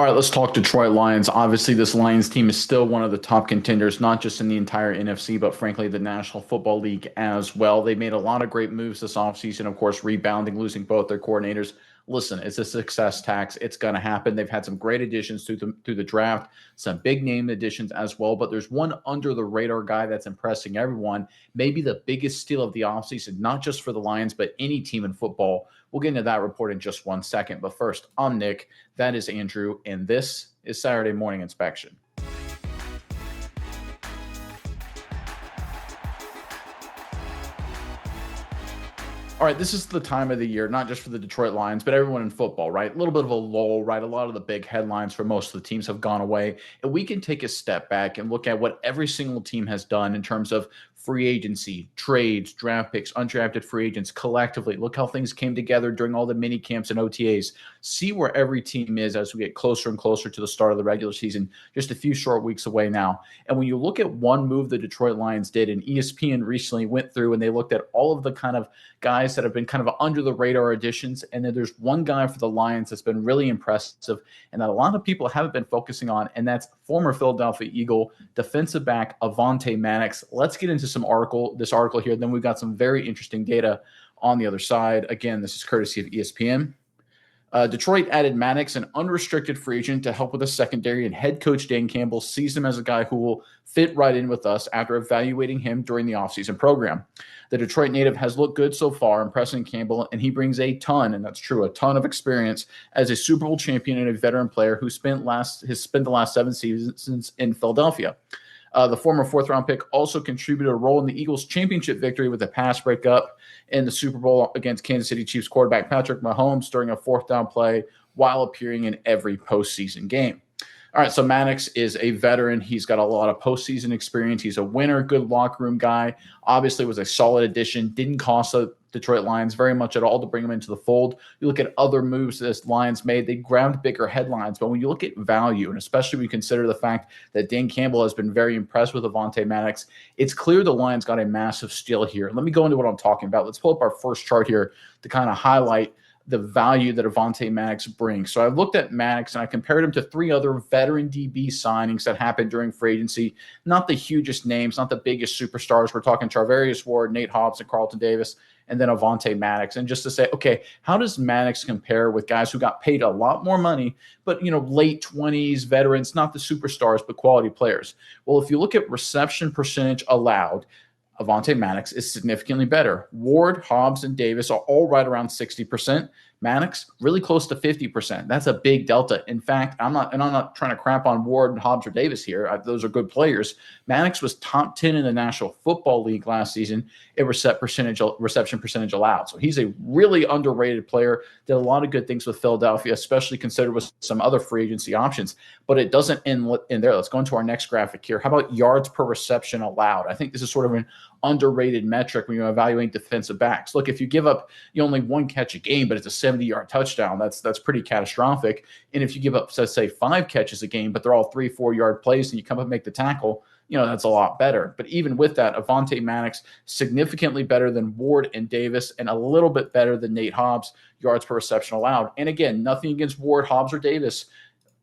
All right, let's talk Detroit Lions. Obviously, this Lions team is still one of the top contenders, not just in the entire NFC, but frankly, the National Football League as well. They made a lot of great moves this offseason, of course, rebounding, losing both their coordinators. Listen, it's a success tax. It's going to happen. They've had some great additions through the draft, some big name additions as well. But there's one under the radar guy that's impressing everyone. Maybe the biggest steal of the offseason, not just for the Lions, but any team in football. We'll get into that report in just 1 second. But first, I'm Nick. That is Andrew, and this is Saturday Morning Inspection. All right, this is the time of the year, not just for the Detroit Lions, but everyone in football, right? A little bit of a lull, right? A lot of the big headlines for most of the teams have gone away. And we can take a step back and look at what every single team has done in terms of free agency, trades, draft picks, undrafted free agents collectively. Look how things came together during all the mini camps and OTAs. See where every team is as we get closer and closer to the start of the regular season, just a few short weeks away now. And when you look at one move the Detroit Lions did, and ESPN recently went through and they looked at all of the kind of guys that have been kind of under the radar additions. And then there's one guy for the Lions that's been really impressive and that a lot of people haven't been focusing on, and that's former Philadelphia Eagle defensive back Avonte Maddox. Let's get into this article here. Then we've got some very interesting data on the other side. Again, this is courtesy of ESPN. Detroit added Maddox, an unrestricted free agent, to help with the secondary, and head coach Dan Campbell sees him as a guy who will fit right in with us after evaluating him during the offseason program. The Detroit native has looked good so far, impressing Campbell, and he brings a ton, and that's true, a ton of experience as a Super Bowl champion and a veteran player who has spent the last 7 seasons in Philadelphia. The former fourth-round pick also contributed a role in the Eagles' championship victory with a pass breakup in the Super Bowl against Kansas City Chiefs quarterback Patrick Mahomes during a fourth-down play while appearing in every postseason game. All right, so Maddox is a veteran. He's got a lot of postseason experience. He's a winner, good locker room guy. Obviously was a solid addition. Didn't cost the Detroit Lions very much at all to bring him into the fold. You look at other moves this Lions made, they grabbed bigger headlines. But when you look at value, and especially when you consider the fact that Dan Campbell has been very impressed with Avonte Maddox, it's clear the Lions got a massive steal here. Let me go into what I'm talking about. Let's pull up our first chart here to kind of highlight the value that Avonte Maddox brings. So I looked at Maddox and I compared him to 3 other veteran DB signings that happened during free agency. Not the hugest names, not the biggest superstars. We're talking Charvarius Ward, Nate Hobbs, and Carlton Davis, and then Avonte Maddox. And just to say, okay, how does Maddox compare with guys who got paid a lot more money, but late 20s veterans, not the superstars, but quality players? Well, if you look at reception percentage allowed, Avonte Maddox is significantly better. Ward, Hobbs, and Davis are all right around 60%. Maddox really close to 50%. That's a big delta. In fact, I'm not trying to crap on Ward, Hobbs, or Davis here. Those are good players. Maddox was top 10 in the National Football League last season in reception percentage allowed. So he's a really underrated player. Did a lot of good things with Philadelphia, especially considered with some other free agency options. But it doesn't end in there. Let's go into our next graphic here. How about yards per reception allowed? I think this is sort of an underrated metric when you're evaluating defensive backs. Look, if you give up only 1 catch a game, but it's a 70-yard touchdown, that's pretty catastrophic. And if you give up, say, 5 catches a game, but they're all 3-4-yard plays, and you come up and make the tackle, that's a lot better. But even with that, Avonte Maddox significantly better than Ward and Davis, and a little bit better than Nate Hobbs, yards per reception allowed. And again, nothing against Ward, Hobbs, or Davis.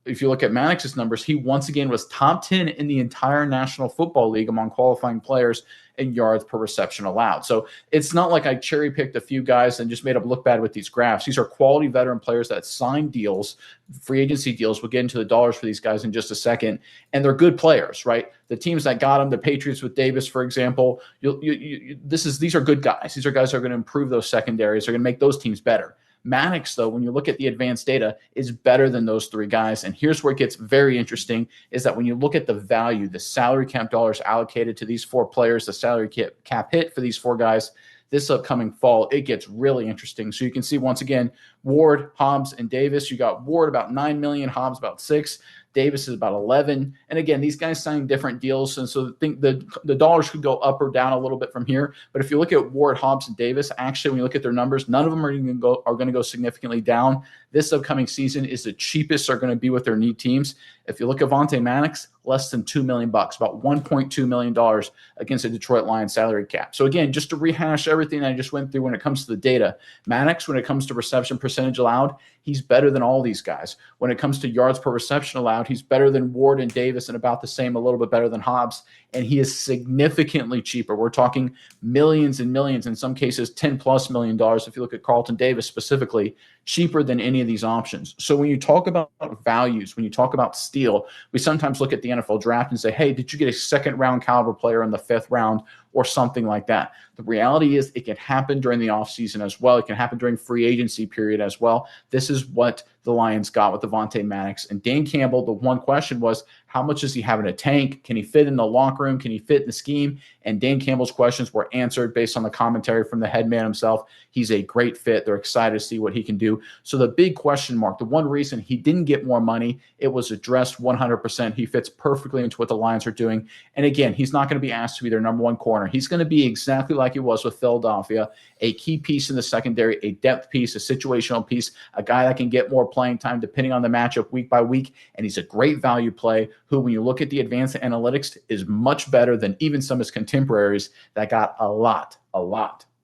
If you look at Maddox's numbers, he once again was top 10 in the entire National Football League among qualifying players in yards per reception allowed. So it's not like I cherry picked a few guys and just made them look bad with these graphs. These are quality veteran players that signed deals, free agency deals. We'll get into the dollars for these guys in just a second. And they're good players, right? The teams that got them, the Patriots with Davis, for example, these are good guys. These are guys that are going to improve those secondaries. They're going to make those teams better. Maddox, though, when you look at the advanced data, is better than those 3 guys. And here's where it gets very interesting, is that when you look at the value, the salary cap dollars allocated to these 4 players, the salary cap hit for these 4 guys this upcoming fall, it gets really interesting. So you can see, once again, Ward, Hobbs, and Davis. You got Ward about $9 million, Hobbs about 6. Davis is about 11. And again, these guys signed different deals. And so I think the dollars could go up or down a little bit from here. But if you look at Ward, Hobbs, and Davis, actually, when you look at their numbers, none of them are going to go significantly down. This upcoming season is the cheapest they're going to be with their need teams. If you look at Avonte Maddox, less than $2 million, about $1.2 million against the Detroit Lions salary cap. So again, just to rehash everything I just went through when it comes to the data, Maddox, when it comes to reception percentage percentage allowed, he's better than all these guys. When it comes to yards per reception allowed, he's better than Ward and Davis and about the same, a little bit better than Hobbs. And he is significantly cheaper. We're talking millions and millions, in some cases, $10+ million. If you look at Carlton Davis specifically, cheaper than any of these options. So when you talk about values, when you talk about steal, we sometimes look at the NFL draft and say, hey, did you get a second round caliber player in the 5th round or something like that? The reality is it can happen during the offseason as well. It can happen during free agency period as well. This is what the Lions got with Avonte Maddox. And Dan Campbell, the one question was, how much does he have in a tank? Can he fit in the locker room? Can he fit in the scheme? And Dan Campbell's questions were answered based on the commentary from the head man himself. He's a great fit. They're excited to see what he can do. So the big question mark, the one reason he didn't get more money, it was addressed 100%. He fits perfectly into what the Lions are doing. And again, he's not going to be asked to be their number one corner. He's going to be exactly like he was with Philadelphia, a key piece in the secondary, a depth piece, a situational piece, a guy that can get more playing time depending on the matchup week by week. And he's a great value play who, when you look at the advanced analytics, is much better than even some of his contemporaries that got a lot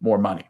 more money.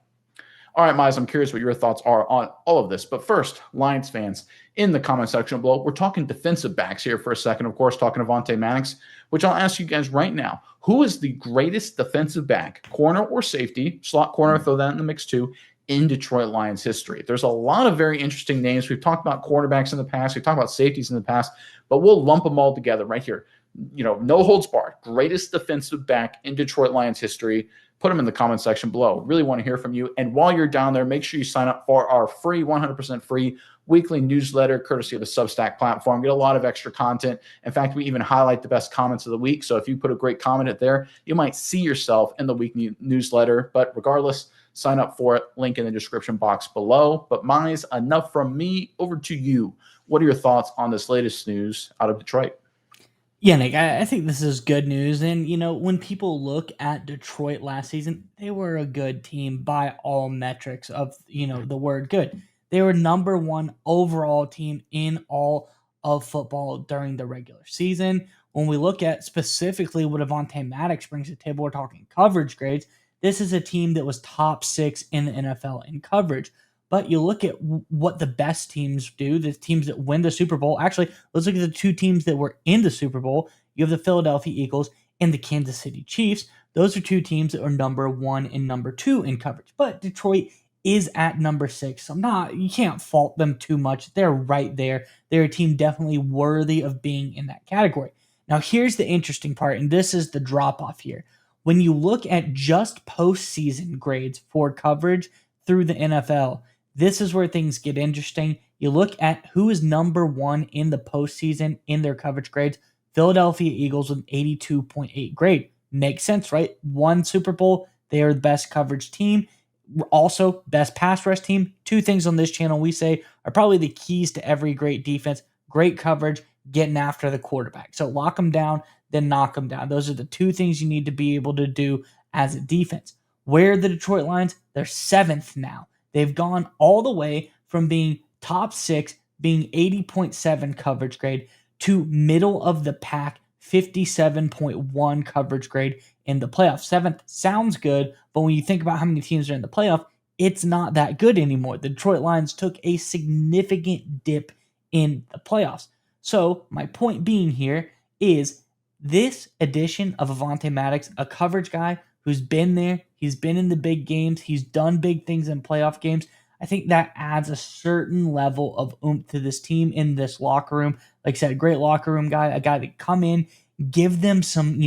All right, Miles, I'm curious what your thoughts are on all of this. But first, Lions fans, in the comment section below, we're talking defensive backs here for a second, of course, talking Avonte Maddox, which I'll ask you guys right now. Who is the greatest defensive back, corner or safety, slot corner, throw that in the mix too, in Detroit Lions history? There's a lot of very interesting names. We've talked about quarterbacks in the past. We've talked about safeties in the past, but we'll lump them all together right here. No holds barred. Greatest defensive back in Detroit Lions history. Put them in the comment section below. Really want to hear from you. And while you're down there, make sure you sign up for our free, 100% free weekly newsletter, courtesy of the Substack platform. Get a lot of extra content. In fact, we even highlight the best comments of the week. So if you put a great comment in there, you might see yourself in the weekly newsletter. But regardless, sign up for it. Link in the description box below. But Mize, enough from me. Over to you. What are your thoughts on this latest news out of Detroit? Yeah, Nick, I think this is good news. And, when people look at Detroit last season, they were a good team by all metrics of, the word good. They were number one overall team in all of football during the regular season. When we look at specifically what Avonte Maddox brings to the table, we're talking coverage grades. This is a team that was top 6 in the NFL in coverage. But you look at what the best teams do, the teams that win the Super Bowl. Actually, let's look at the 2 teams that were in the Super Bowl. You have the Philadelphia Eagles and the Kansas City Chiefs. Those are 2 teams that are number 1 and number 2 in coverage. But Detroit is at number 6. You can't fault them too much. They're right there. They're a team definitely worthy of being in that category. Now, here's the interesting part, and this is the drop-off here. When you look at just postseason grades for coverage through the NFL, this is where things get interesting. You look at who is number 1 in the postseason in their coverage grades. Philadelphia Eagles with 82.8 grade. Makes sense, right? 1 Super Bowl. They are the best coverage team. Also, best pass rush team. 2 things on this channel we say are probably the keys to every great defense. Great coverage, getting after the quarterback. So lock them down, then knock them down. Those are the 2 things you need to be able to do as a defense. Where are the Detroit Lions? They're 7th now. They've gone all the way from being top 6, being 80.7 coverage grade, to middle of the pack, 57.1 coverage grade in the playoffs. 7th sounds good, but when you think about how many teams are in the playoff, it's not that good anymore. The Detroit Lions took a significant dip in the playoffs. So my point being here is this addition of Avonte Maddox, a coverage guy who's been there, he's been in the big games, he's done big things in playoff games. I think that adds a certain level of oomph to this team in this locker room. Like I said, a great locker room guy, a guy that come in, give them some,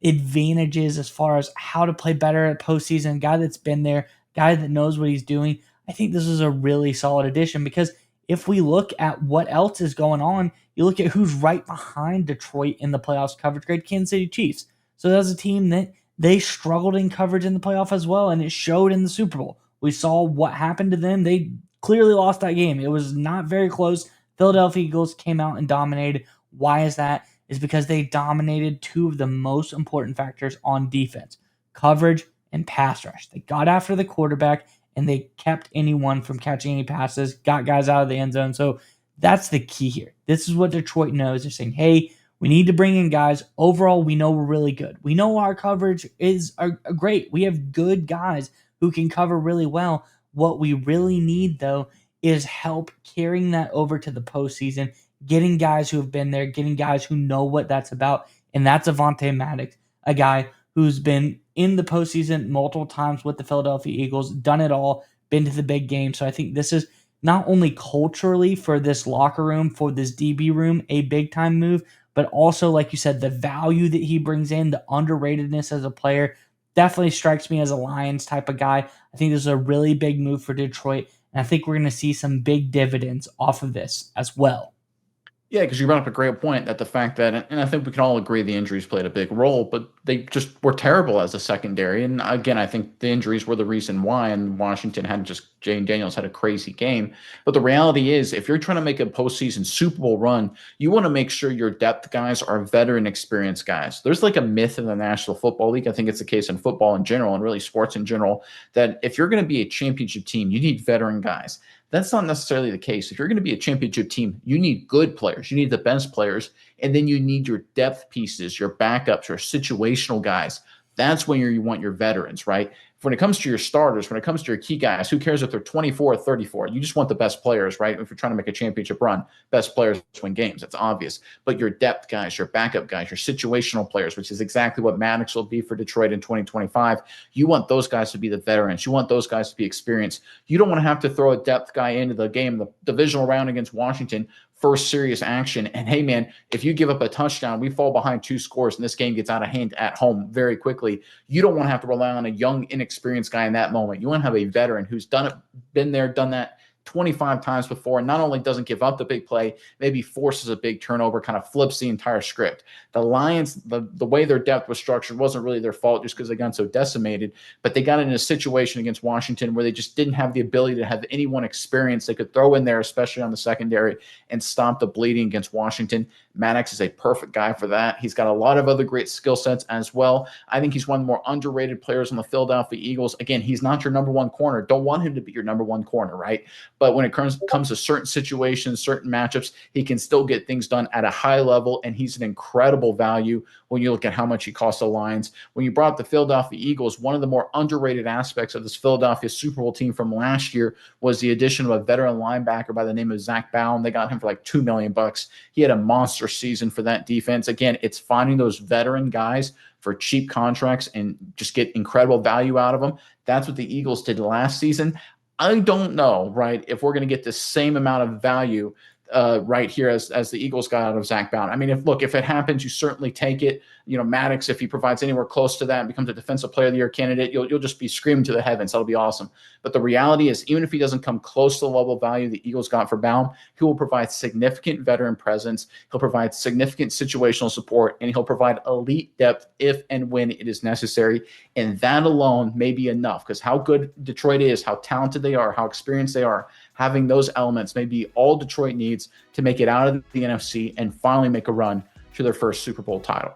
advantages as far as how to play better at postseason, a guy that's been there, guy that knows what he's doing. I think this is a really solid addition because if we look at what else is going on, you look at who's right behind Detroit in the playoffs coverage grade, Kansas City Chiefs. So that's a team that they struggled in coverage in the playoff as well, and it showed in the Super Bowl. We saw what happened to them. They clearly lost that game. It was not very close. Philadelphia Eagles came out and dominated. Why is that? It's because they dominated 2 of the most important factors on defense, coverage and pass rush. They got after the quarterback, and they kept anyone from catching any passes, got guys out of the end zone. So that's the key here. This is what Detroit knows. They're saying, hey, we need to bring in guys. Overall, we know we're really good. We know our coverage is great. We have good guys who can cover really well. What we really need, though, is help carrying that over to the postseason, getting guys who have been there, getting guys who know what that's about. And that's Avonte Maddox, a guy who's been in the postseason multiple times with the Philadelphia Eagles, done it all, been to the big game. So I think this is not only culturally for this locker room, for this DB room, a big time move, but also, like you said, the value that he brings in, the underratedness as a player, definitely strikes me as a Lions type of guy. I think this is a really big move for Detroit, and I think we're going to see some big dividends off of this as well. Yeah, because you brought up a great point that the fact that, and I think we can all agree the injuries played a big role, but they just were terrible as a secondary. And again, I think the injuries were the reason why, and Washington had just, Jane Daniels had a crazy game. But the reality is, if you're trying to make a postseason Super Bowl run, you want to make sure your depth guys are veteran, experienced guys. There's like a myth in the National Football League. I think it's the case in football in general and really sports in general, that if you're going to be a championship team, you need veteran guys. That's not necessarily the case. If you're going to be a championship team, you need good players. You need the best players. And then you need your depth pieces, your backups, your situational guys. That's when you want your veterans, right? When it comes to your starters, when it comes to your key guys, who cares if they're 24 or 34? You just want the best players, right? If you're trying to make a championship run, best players win games. That's obvious. But your depth guys, your backup guys, your situational players, which is exactly what Maddox will be for Detroit in 2025, you want those guys to be the veterans. You want those guys to be experienced. You don't want to have to throw a depth guy into the game, the divisional round against Washington, first serious action. And hey, man, if you give up a touchdown, we fall behind 2 scores and this game gets out of hand at home very quickly. You don't want to have to rely on a young, inexperienced guy in that moment. You want to have a veteran who's done it, been there, done that 25 times before, and not only doesn't give up the big play, maybe forces a big turnover, kind of flips the entire script. The Lions, the way their depth was structured wasn't really their fault just because they got so decimated, but they got in a situation against Washington where they just didn't have the ability to have anyone experience they could throw in there, especially on the secondary, and stop the bleeding against Washington. Maddox is a perfect guy for that. He's got a lot of other great skill sets as well. I think he's one of the more underrated players on the Philadelphia Eagles. Again, he's not your number one corner. Don't want him to be your number one corner, right? But when it comes to certain situations, certain matchups, he can still get things done at a high level, and he's an incredible value when you look at how much he costs the Lions. When you brought up the Philadelphia Eagles, one of the more underrated aspects of this Philadelphia Super Bowl team from last year was the addition of a veteran linebacker by the name of Zach Baum. They got him for like $2 million. He had a monster season for that defense. Again, it's finding those veteran guys for cheap contracts and just get incredible value out of them. That's what the Eagles did last season. I don't know, right, if we're going to get the same amount of value right here as the Eagles got out of Zach Baum. I mean, if it happens, you certainly take it. You know, Maddox, if he provides anywhere close to that and becomes a defensive player of the year candidate, you'll just be screaming to the heavens. That'll be awesome. But the reality is, even if he doesn't come close to the level of value the Eagles got for Baum, he will provide significant veteran presence. He'll provide significant situational support, and he'll provide elite depth if and when it is necessary. And that alone may be enough, because how good Detroit is, how talented they are, how experienced they are, having those elements may be all Detroit needs to make it out of the NFC and finally make a run to their first Super Bowl title.